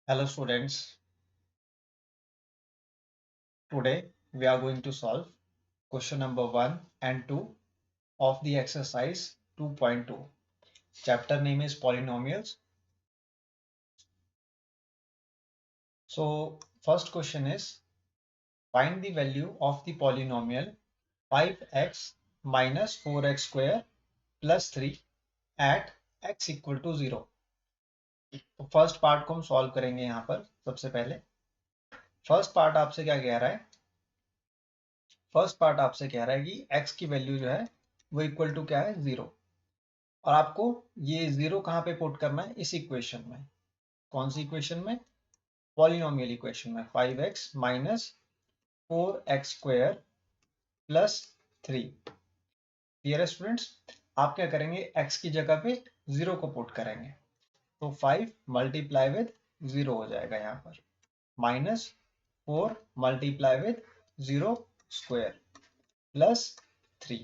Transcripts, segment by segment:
Hello students, today we are going to solve question number 1 and 2 of the exercise 2.2. Chapter name is polynomials. So first question is find the value of the polynomial 5x minus 4x square plus 3 at x equal to 0. तो first part को हम solve करेंगे यहाँ पर सबसे पहले। First part आपसे क्या कह रहा है? फर्स्ट पार्ट आपसे कह रहा है कि x की वैल्यू जो है वो इक्वल टू क्या है? 0। और आपको ये 0 कहाँ पे पुट करना है? इस इक्वेशन में। कौन सी इक्वेशन में? पॉलिनोमियल इक्वेशन में। 5x minus 4x square plus 3। Clear है स्टूडेंट्स? आप क्या करेंगे? x की जगह पे 0 को पुट करेंगे तो 5 मल्टीप्लाई विद 0 हो जाएगा यहाँ पर, minus 4 multiply with 0 square plus 3।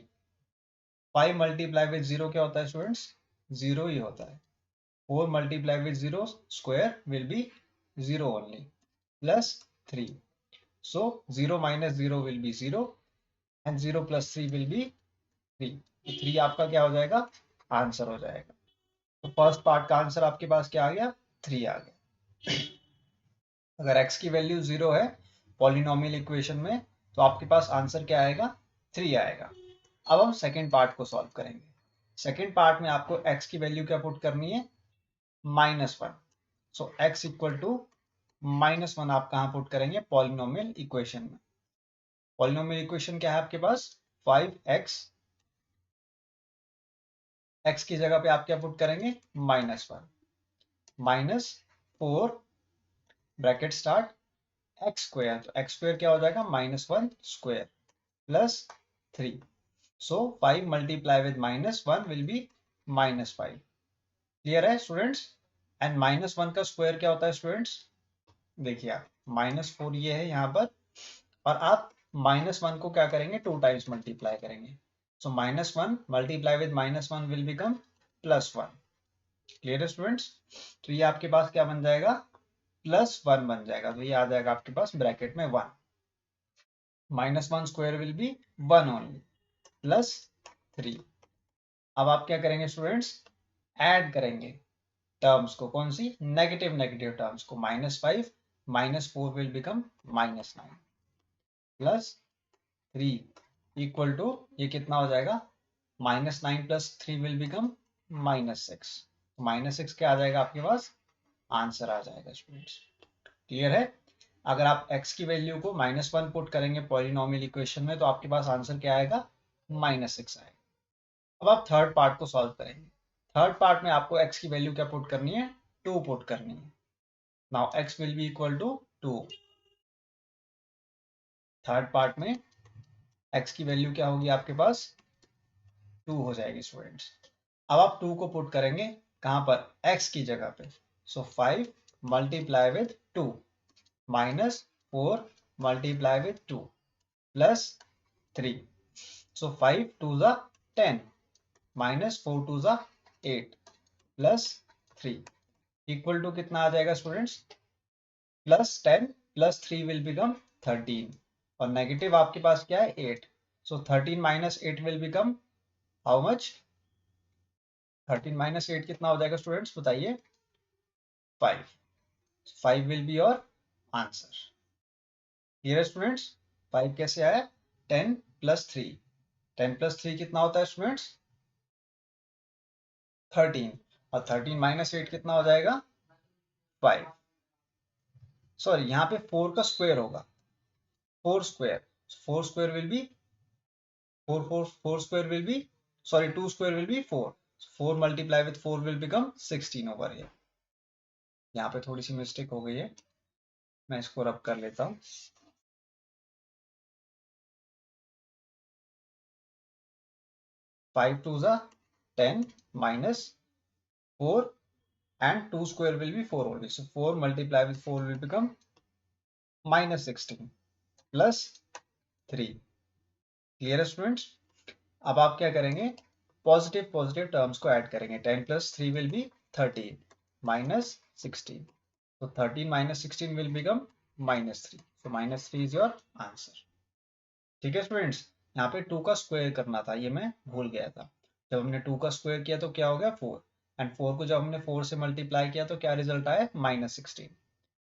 5 multiply with 0 क्या होता है स्टूडेंट्स? 0 ही होता है। 4 multiplied with 0 square will be 0 only plus 3. So 0 minus 0 will be 0 and 0 plus 3 will be 3. तो 3 आपका क्या हो जाएगा? आंसर हो जाएगा। तो फर्स्ट पार्ट का आंसर आपके पास क्या आ गया? 3 आ गया। अगर x की वैल्यू 0 है पॉलिनोमियल इक्वेशन में तो आपके पास आंसर क्या आएगा? 3 आएगा। अब हम सेकेंड पार्ट को सॉल्व करेंगे। सेकेंड पार्ट में आपको x की वैल्यू क्या पुट करनी है? -1। सो x इक्वल टू -1 आप कहाँ पुट करेंगे? पॉलिनोमियल इक्वेशन में। पॉलिनोमियल इक्वेशन क्या है आपके पास? 5x, x की जगह पे आप क्या पुट करेंगे? -1 minus 4 bracket start x square, तो x स्क्वायर क्या हो जाएगा? -1 square plus 3। So 5 multiply with -1 will B -5। Clear है स्टूडेंट्स? एंड -1 का स्क्वायर क्या होता है स्टूडेंट्स? देखिए आप, -4 ये है यहाँ पर, और आप -1 को क्या करेंगे? 2 टाइम्स मल्टीप्लाई करेंगे। So -1 multiply with -1 will become +1। Clear है स्टूडेंट्स? तो ये आपके पास क्या बन जाएगा? +1 बन जाएगा। तो ये आ जाएगा आपके पास ब्रैकेट में 1। -1 square will B 1 only plus 3। अब आप क्या करेंगे स्टूडेंट्स? ऐड करेंगे टर्म्स को। कौन सी? नेगेटिव नेगेटिव टर्म्स को। -5 -4 will become -9 plus 3 equal to, ये कितना हो जाएगा? -9 प्लस 3 विल बिकम -6। -6 क्या आ जाएगा आपके पास? आंसर आ जाएगा स्टूडेंट्स। क्लियर है? अगर आप x की वैल्यू को -1 पुट करेंगे पॉलिनोमियल इक्वेशन में तो आपके पास आंसर क्या आएगा? -6 आएगा। अब आप थर्ड पार्ट को सॉल्व करेंगे। थर्ड पार्ट में आपको x की वैल्यू क्या पुट करनी है? 2 पुट करनी है। Now x will be equal to 2। Third part में x की वैल्यू क्या होगी आपके पास? 2 हो जाएगी स्टूडेंट्स। अब आप 2 को पुट करेंगे कहां पर? x की जगह पे। सो 5 multiply with 2 minus 4 multiply with 2 plus 3। सो 5 2 ज़ा 10 माइनस 4 2 ज़ा 8 प्लस 3 इक्वल टू कितना आ जाएगा स्टूडेंट्स? +10 प्लस 3 विल बिकम 13 और नेगेटिव आपके पास क्या है? 8। सो 13 minus 8 will become how much? 13 minus 8 कितना हो जाएगा स्टूडेंट्स? बताइए। 5। 5 will be your answer. Clear है स्टूडेंट्स? 5 कैसे आया? 10 प्लस 3। 10 प्लस 3 कितना होता है स्टूडेंट्स? 13। और 13 माइनस 8 कितना हो जाएगा? 5। सॉरी, यहाँ पे 4 का स्क्वायर होगा। 4 square, 4 square will B 4 square will B, sorry 2 square will B 4। 4 multiply with 4 will become 16 over here. यहाँ पे थोड़ी सी मिस्टेक हो गई है, मैं इसको रब कर लेता हूँ। 5 2 ज़ा 10 minus 4 and 2 square will be 4 only. So 4 multiplied with 4 will become -16 plus 3. Clear है स्टूडेंट्स? अब आप क्या करेंगे? पॉजिटिव पॉजिटिव टर्म्स को ऐड करेंगे। 10 plus 3 will be 13 minus 16 So 13 minus 16 will become -3. So -3 is your answer. ठीक है स्टूडेंट्स, यहाँ पे 2 का स्क्वायर करना था, ये मैं भूल गया था। जब हमने 2 का स्क्वायर किया तो क्या हो गया 4, एंड 4 को जब हमने 4 से मल्टीप्लाई किया तो क्या रिजल्ट आया -16।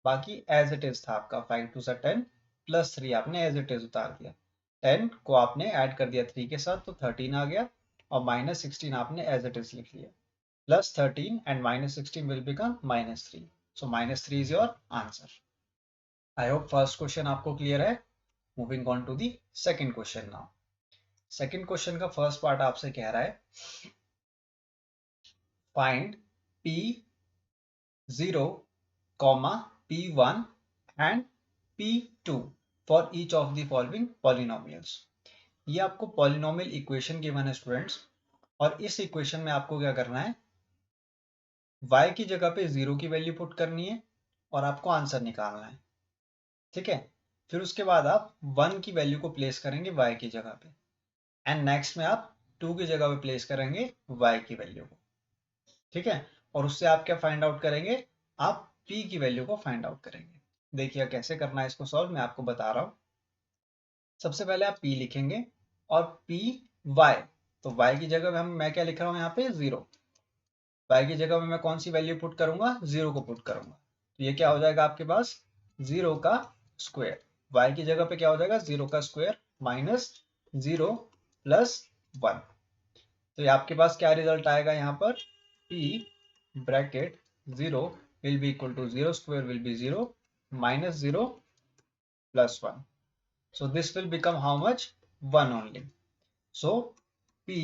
बाकी एज इट इज था आपका 5 2 सा 10 प्लस 3 आपने एज इट इज उतार दिया। 10 को आपने ऐड कर दिया 3 के साथ तो 13 आ गया, और -16 आपने एज इट इज लिख लिया। Plus 13 and -16 will become -3. So -3 is your answer. I hope first question आपको क्लियर है। Moving on to the second question now. Second question का first part आपसे कह रहा है find P0, P1 and P2 for each of the following polynomials. ये आपको polynomial equation given है स्टूडेंट्स, और इस इक्वेशन में आपको क्या करना है, y की जगह पे 0 की वैल्यू पुट करनी है और आपको आंसर निकालना है। ठीक है, फिर उसके बाद आप 1 की वैल्यू को प्लेस करेंगे y की जगह पे, एंड नेक्स्ट में आप 2 की जगह पे प्लेस करेंगे y की वैल्यू को। ठीक है, और उससे आप क्या फाइंड आउट करेंगे, आप p की वैल्यू को फाइंड आउट करेंगे। देखिए कैसे करना है इसको सॉल्व, मैं आपको बता रहा हूँ। सबसे पहले आप p लिखेंगे और p y, तो y की जगह में मैं क्या लिख रहा हूँ यहाँ पे 0, y की जगह में मैं कौन सी वैल्यू पुट करूंगा, 0 को पुट करूंगा। तो ये क्या हो जाएगा आपके पास 0 का स्क्वायर, y की जगह पे क्या हो जाएगा 0 का स्क्वायर माइनस 0 प्लस 1। तो ये आपके पास क्या रिजल्ट आएगा यहाँ पर, p bracket 0 will be equal to 0 square will be 0 minus 0 plus 1। So this will become how much 1 only. So p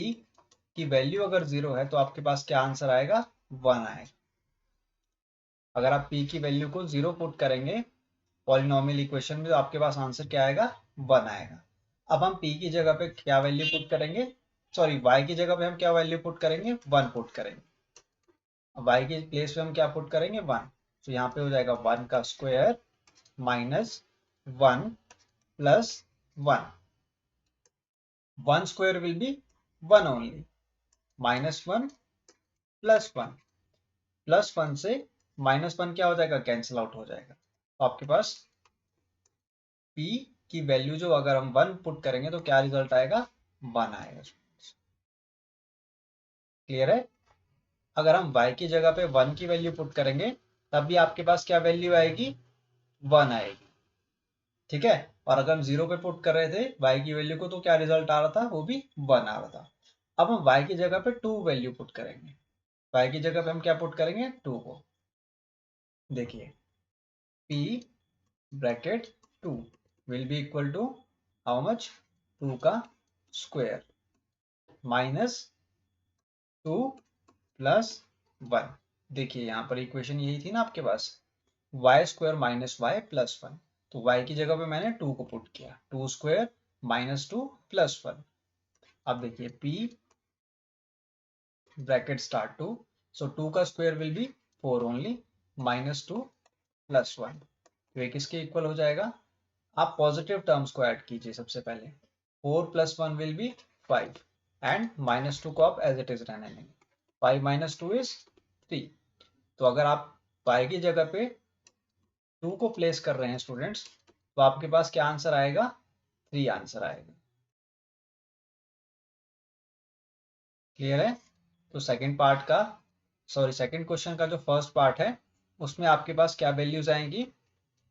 की वैल्यू अगर 0 है तो आपके पास क्या आंसर आएगा 1 आएगा। अगर आप p की वैल्यू को 0 पुट करेंगे पॉलिनोमियल इक्वेशन में तो आपके पास आंसर क्या आएगा 1 आएगा। अब हम p की जगह पे क्या वैल्यू पुट करेंगे, सॉरी y की जगह पे हम क्या वैल्यू पुट करेंगे 1 पुट करेंगे। y की प्लेस पे हम क्या पुट करेंगे 1, तो यहाँ पे हो जाएगा 1 का square minus 1 plus 1, 1 square will B 1 only, minus 1 plus 1, plus 1 से माइनस 1 क्या हो जाएगा कैंसिल आउट हो जाएगा। तो आपके पास p की वैल्यू जो अगर हम 1 पुट करेंगे तो क्या रिजल्ट आएगा 1 आएगा। क्लियर है, अगर हम y की जगह पे 1 की वैल्यू पुट करेंगे तब भी आपके पास क्या वैल्यू आएगी 1 आएगी। ठीक है, और अगर हम 0 पे पुट कर रहे थे y की वैल्यू को तो क्या रिजल्ट आ रहा था, वो भी 1 आ रहा था। अब हम y की जगह पे 2 वैल्यू पुट करेंगे, y की जगह पे हम क्या पुट करेंगे 2 को। देखिए p bracket 2 will be equal to how much 2 का स्क्वायर माइनस 2 प्लस 1। देखिए यहाँ पर इक्वेशन यही थी ना आपके पास, Y square minus Y plus 1, तो y की जगह पे मैंने 2 को पुट किया, 2 स्क्वायर माइनस 2 प्लस 1। अब देखिए p ब्रैकेट स्टार्ट 2, सो 2 का square will B 4 only, minus 2 plus 1, तो ये किसके इक्वल हो जाएगा, आप पॉजिटिव टर्म्स को ऐड कीजिए। सबसे पहले 4 plus 1 will B 5, and minus 2 को आप एज इट इज रहने देंगे, 5 माइनस 2 इज 3। तो अगर आप y की जगह पे 2 को प्लेस कर रहे हैं स्टूडेंट्स, तो आपके पास क्या आंसर आएगा 3 आंसर आएगा। क्लियर है, तो सेकंड पार्ट का, सॉरी सेकंड क्वेश्चन का जो फर्स्ट पार्ट है उसमें आपके पास क्या वैल्यूज आएंगी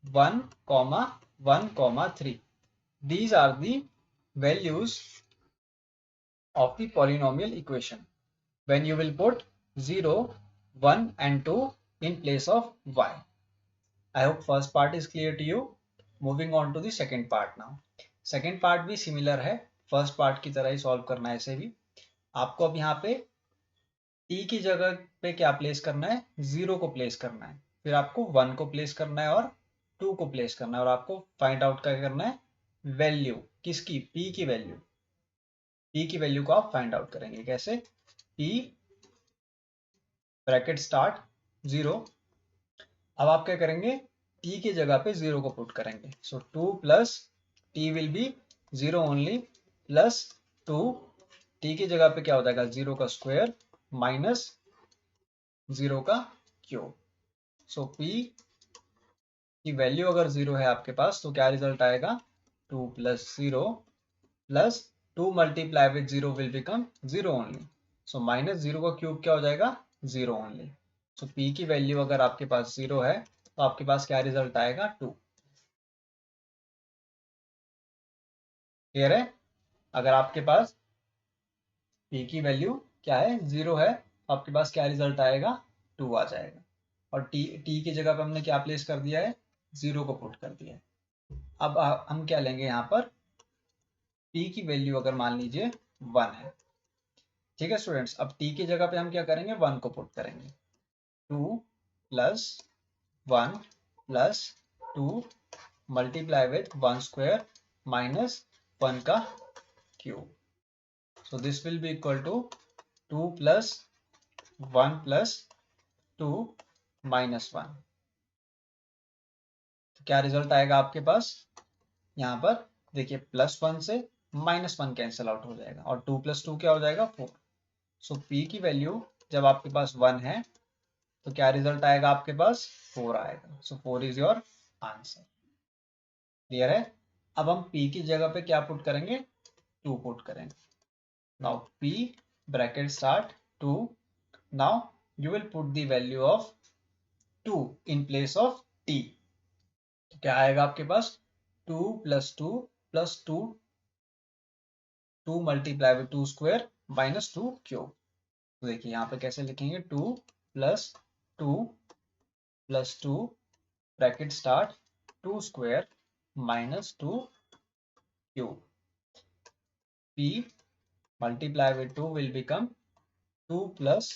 1, 1, 3। These are the values of the polynomial equation when you will put 0, 1 and 2 in place of y. I hope first part is clear to you. Moving on to the second part now. Second part भी similar है, first part की तरह ही solve करना है इसे भी। आपको अब यहाँ पे t की जगह पे क्या प्लेस करना है 0 को प्लेस करना है, फिर आपको 1 को प्लेस करना है और 2 को प्लेस करना है, और आपको फाइंड आउट क्या करना है वैल्यू किसकी p की वैल्यू, p की वैल्यू को आप फाइंड आउट करेंगे कैसे, p ब्रैकेट स्टार्ट 0। अब आप क्या करेंगे t की जगह पे 0 को पुट करेंगे, सो 2 plus t will be 0 only, plus 2 t की जगह पे क्या हो जाएगा 0 का स्क्वायर माइनस 0 का क्यूब। सो p की वैल्यू अगर 0 है आपके पास तो क्या रिजल्ट आएगा, 2 plus 0 plus 2 multiply with 0 will become 0 only. So minus 0 का क्यूब क्या हो जाएगा, 0 ओनली। सो p की वैल्यू अगर आपके पास 0 है तो आपके पास क्या रिजल्ट आएगा, 2। क्लियर है? अगर आपके पास p की वैल्यू क्या है, 0 है, तो आपके पास क्या रिजल्ट आएगा, 2 आ जाएगा। और t की जगह पे हमने क्या प्लेस कर दिया है, 0 को पुट कर दिया है। अब हम क्या लेंगे यहाँ पर, p की वैल्यू अगर मान लीजिए 1 है, ठीक है स्टूडेंट्स। अब t की जगह पे हम क्या करेंगे, 1 को पुट करेंगे। 2 plus 1 plus 2 multiply with 1 square minus 1 का cube. So this will be equal to 2 plus 1 plus 2 minus 1। तो क्या रिजल्ट आएगा आपके पास, यहाँ पर देखिए प्लस 1 से माइनस 1 कैंसिल आउट हो जाएगा और 2 प्लस 2 क्या हो जाएगा, 4। सो p की वैल्यू जब आपके पास 1 है तो क्या रिजल्ट आएगा आपके पास, 4 आएगा। सो 4 इज योर आंसर। क्लियर है? अब हम p की जगह पे क्या पुट करेंगे, 2 पुट करेंगे। Now p bracket start 2। Now you will put the value of 2 in place of t। तो क्या आएगा आपके पास, 2 plus 2 plus 2, 2 multiply with 2 square minus 2 cube. तो देखिए यहाँ पे कैसे लिखेंगे, 2 plus 2 plus 2 bracket start 2 square minus 2 cube. p multiply with 2 will become 2 plus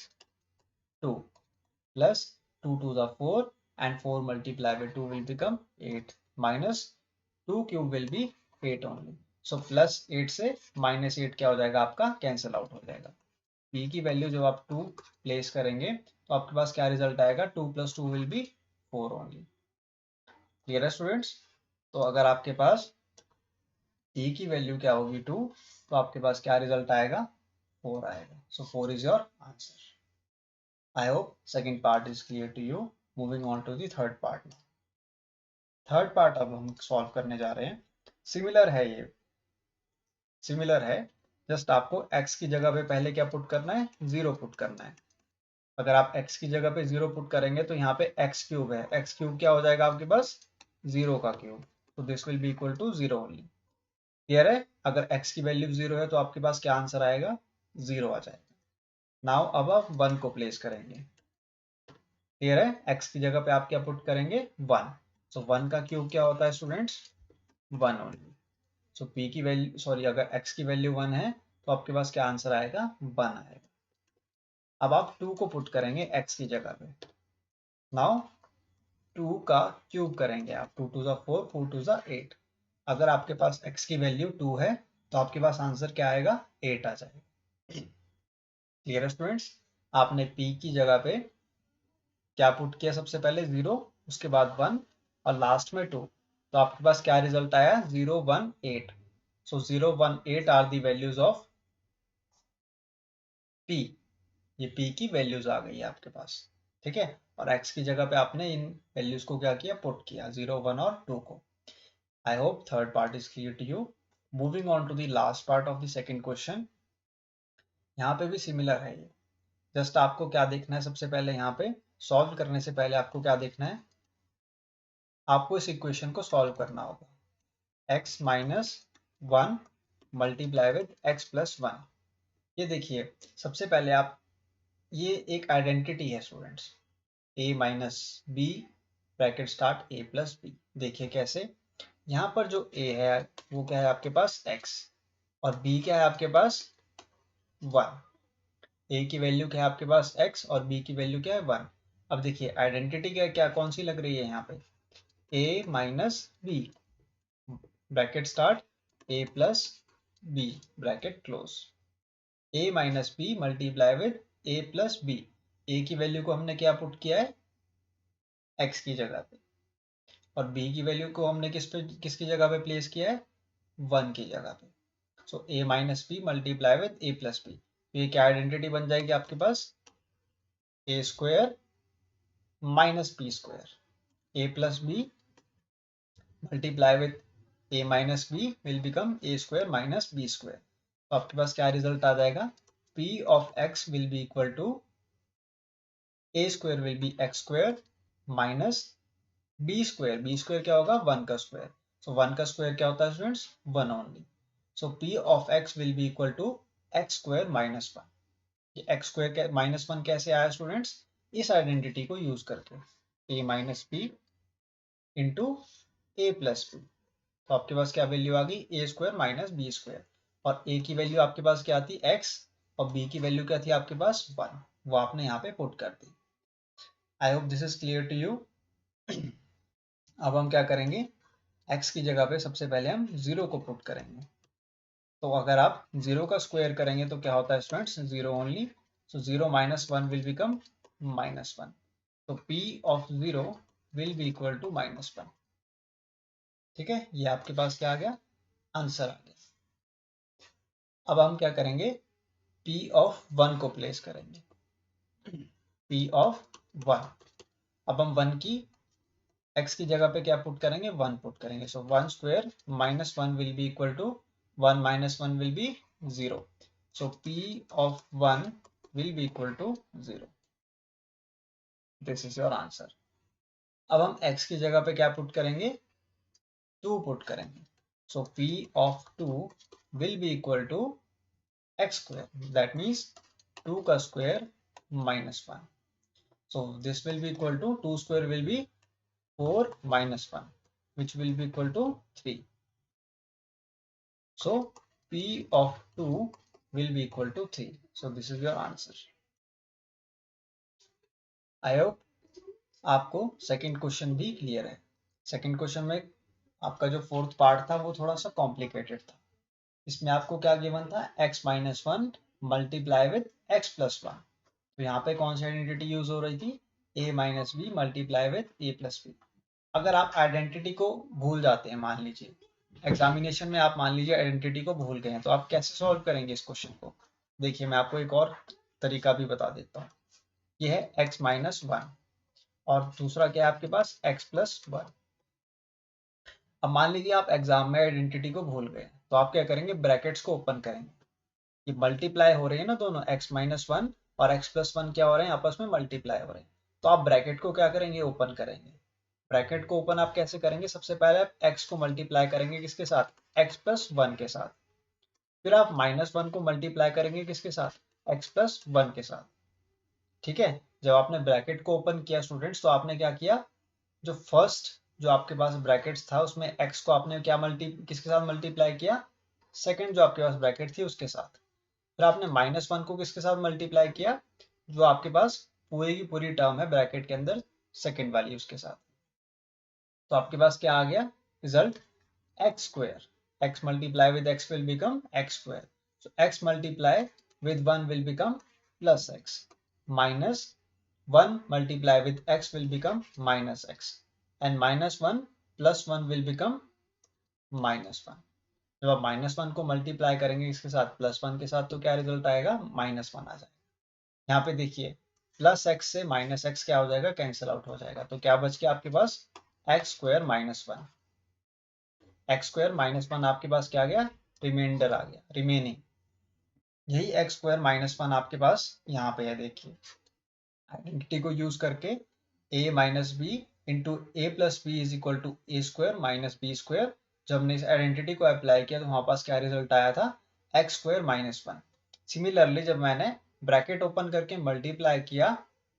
2 plus 2 to the 4 and 4 multiplied by 2 will become 8 minus 2 cube will be 8 only। So plus 8 से minus 8 क्या हो जाएगा आपका, कैंसिल आउट हो जाएगा। p की value जब आप 2 प्लेस करेंगे तो आपके पास क्या रिजल्ट आएगा, 2 plus 2 will B 4 only. Clear है स्टूडेंट्स? तो अगर आपके पास t की वैल्यू क्या होगी 2 तो आपके पास क्या रिजल्ट आएगा, 4 आएगा। सो 4 is your answer. I hope second part is clear to you. Moving on to the third part now. Third part अब हम सॉल्व करने जा रहे हैं। सिमिलर है ये, सिमिलर है। जस्ट आपको x की जगह पे पहले क्या पुट करना है, 0 पुट करना है। अगर आप x की जगह पे 0 पुट करेंगे तो यहाँ पे x क्यूब है, x क्यूब क्या हो जाएगा आपके पास, 0 का क्यूब। तो this will be equal to 0 only. Clear है? अगर x की वैल्यू 0 है तो आपके पास क्या आंसर आएगा, 0 आ जाएगा। नाउ अब आप 1 को प्लेस करेंगे। क्लियर है? x की जगह पे आप क्या पुट करेंगे, 1। सो 1 का क्यूब क्या होता है स्टूडेंट्स, 1 ओनली। सो p की वैल्यू, सॉरी, अगर x की वैल्यू 1 है तो आपके पास क्या आंसर आएगा, 1 आएगा। अब आप 2 को पुट करेंगे x की जगह पे। नाउ 2 का क्यूब करेंगे आप, 2 टू ज़ा 4, 4 टू ज़ा 8। अगर आपके पास x की वैल्यू 2 है तो आपके पास आंसर क्या आएगा, 8 आ जाएगा। क्लियर है स्टूडेंट्स? आपने p की जगह पे क्या पुट किया, सबसे पहले 0, उसके बाद 1 और लास्ट में 2। तो आपके पास क्या रिजल्ट आया, 0 1 8। So 0 1 8 are the values of p। ये p की वैल्यूज आ गई है आपके पास, ठीक है। और x की जगह पे आपने इन वैल्यूज को क्या किया, पुट किया, 0 1 और 2 को। I hope third part is clear to you. Moving on to the last part of the second question. यहाँ पे भी सिमिलर है ये। जस्ट आपको क्या देखना है, सबसे पहले यहाँ पे सॉल्व करने से पहले आपको क्या देखना है, आपको इस इक्वेशन को सॉल्व करना होगा। x minus 1 multiply with x plus 1। ये देखिए, सबसे पहले आप, ये एक आइडेंटिटी है students, a minus B bracket start a plus B. देखिए कैसे, यहाँ पर जो a है वो क्या है आपके पास, x, और b क्या है आपके पास, 1। a की वैल्यू क्या है आपके पास, x, और b की वैल्यू क्या है, 1। अब देखिए आइडेंटिटी क्या क्या कौन सी लग रही है यहाँ पे, a minus B bracket start a plus B bracket close. a minus B multiply with a plus B. a की वैल्यू को हमने क्या पुट किया है, x की जगह पे, और b की वैल्यू को हमने किसकी जगह पे प्लेस किया है, 1 की जगह पे। So a minus B multiply with a plus B. ये क्या आइडेंटिटी बन जाएगी आपके पास, a square minus B square, a plus B multiply with a minus B will become a square minus B square. तो आपके पास क्या रिजल्ट आ जाएगा, p of x will be equal to a square will be x square minus B square. B square क्या होगा, 1 का square. सो 1 का स्क्वायर क्या होता है students, 1 only. So p of x will be equal to x square minus 1। ये x square minus 1 कैसे आया स्टूडेंट्स, इस आइडेंटिटी को यूज करके, a minus B into A plus B. तो आपके पास क्या वैल्यू आ गई, A square minus B square. और ए की वैल्यू आपके पास क्या थी, x, और बी की वैल्यू क्या थी आपके पास 1, वो आपने यहाँ पे पुट कर दी। I hope this is clear to you. अब हम क्या करेंगे, x की जगह पे सबसे पहले हम 0 को पुट करेंगे। तो अगर आप 0 का स्क्वायर करेंगे तो क्या होता है students, 0 only. So 0 minus 1 will become minus 1। तो p of 0 will be equal to minus 1। ठीक है, ये आपके पास क्या आ गया, आंसर आ गया। अब हम क्या करेंगे, p ऑफ 1 को प्लेस करेंगे, p ऑफ 1। अब हम 1 की x की जगह पे क्या पुट करेंगे, 1 पुट करेंगे। So 1 square minus 1 will be equal to 1 minus 1 will be 0। So p of 1 will be equal to 0। This is your answer. अब हम x की जगह पे क्या पुट करेंगे, 2 पुट करेंगे। So p of 2 will be equal to x square, that means 2 का square minus 1। So this will be equal to 2 square will be 4 minus 1, which will be equal to 3. So P of 2 will be equal to 3. So this is your answer. I hope आपको second question भी clear है। Second question में आपका जो fourth part था वो थोड़ा सा कॉम्प्लिकेटेड था। इसमें आपको क्या गिवन था, x minus 1 multiply with x plus 1। तो यहाँ पे कौन सी आइडेंटिटी यूज हो रही थी, a minus B multiply with a plus B. अगर आप आइडेंटिटी को भूल जाते हैं, मान लीजिए एग्जामिनेशन में आप मान लीजिए आइडेंटिटी को भूल गए हैं, तो आप कैसे सॉल्व करेंगे इस क्वेश्चन को। देखिए मैं आपको एक और तरीका भी बता देता हूँ। ये है x माइनस 1 और दूसरा क्या है आपके पास, x प्लस 1। अब मान लीजिए आप एग्जाम में आइडेंटिटी को भूल गए, तो आप क्या करेंगे, ब्रैकेट्स को ओपन करेंगे। ये मल्टीप्लाई हो रही है ना दोनों, x माइनस 1 और x प्लस 1 क्या हो रहे हैं, आपस में मल्टीप्लाई हो रहे हैं। तो आप ब्रैकेट को क्या करेंगे, ओपन करेंगे। ब्रैकेट को ओपन आप कैसे करेंगे, सबसे पहले आप x को मल्टीप्लाई करेंगे किसके साथ, x प्लस 1 के साथ। फिर आप माइनस 1 को मल्टीप्लाई करेंगे किसके साथ, x प्लस 1 के साथ। ठीक है, जब आपने ब्रैकेट को ओपन किया स्टूडेंट्स, तो आपने क्या किया, जो फर्स्ट जो आपके पास ब्रैकेट्स था उसमें x को आपने क्या किसके साथ मल्टीप्लाई किया, सेकंड जो आपके पास ब्रैकेट थी उसके साथ। फिर आपने माइनस 1 को किसके साथ मल्टीप्लाई किया, जो आपके पास पूरी की पूरी टर्म है ब्रैकेट के अंदर सेकंड वाली, उसके साथ। तो आपके पास क्या आ गया result, x square। x multiply with x will become x square. So x multiply with 1 will become plus x, minus 1 multiply with x will become minus x, and minus 1 plus 1 will become minus 1। जब आप minus 1 को multiply करेंगे इसके साथ plus 1 के साथ, तो क्या रिजल्ट आएगा, माइनस 1 आ जाएगा। यहाँ पे देखिए प्लस x से माइनस x क्या हो जाएगा, कैंसिल आउट हो जाएगा। तो क्या बच गया आपके पास, x square minus 1। X square minus 1 आपके पास क्या आ गया, रिमाइंडर आ गया, रिमेनिंग। यही एक्स स्क्वायर माइनस 1 आपके पास यहाँ पे है। देखिए आइडेंटिटी को यूज करके a minus B into A plus B is equal to A square minus B square. जब हमने इस आइडेंटिटी को अप्लाई किया तो हमारे पास क्या रिजल्ट आया था, एक्स स्क्वायर माइनस 1। सिमिलरली जब मैंने ब्रैकेट ओपन करके मल्टीप्लाई किया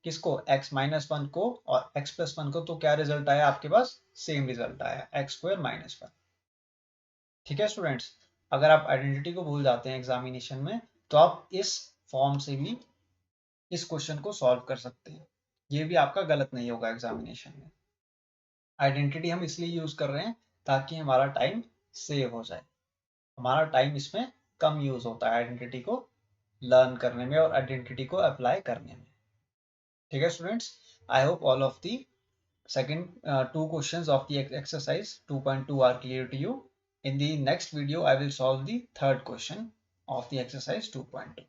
किसको, x माइनस 1 को और x प्लस 1 को, तो क्या रिजल्ट आया आपके पास, सेम रिजल्ट आया, एक्स स्क्वायर माइनस 1। ठीक है स्टूडेंट्स, अगर आप आइडेंटिटी को भूल जाते हैं एग्जामिनेशन में, तो आप इस फॉर्म से भी इस क्वेश्चन को सॉल्व कर सकते हैं। ये भी आपका गलत नहीं होगा एग्जामिनेशन में। आइडेंटिटी हम इसलिए यूज कर रहे हैं ताकि हमारा टाइम सेव हो जाए। हमारा टाइम इसमें कम यूज होता है आइडेंटिटी को लर्न करने में और आइडेंटिटी को अप्लाई करने में। ठीक है students, I hope all of the second two questions of the exercise 2.2 are clear to you. In the next video I will solve the third question of the exercise 2.2.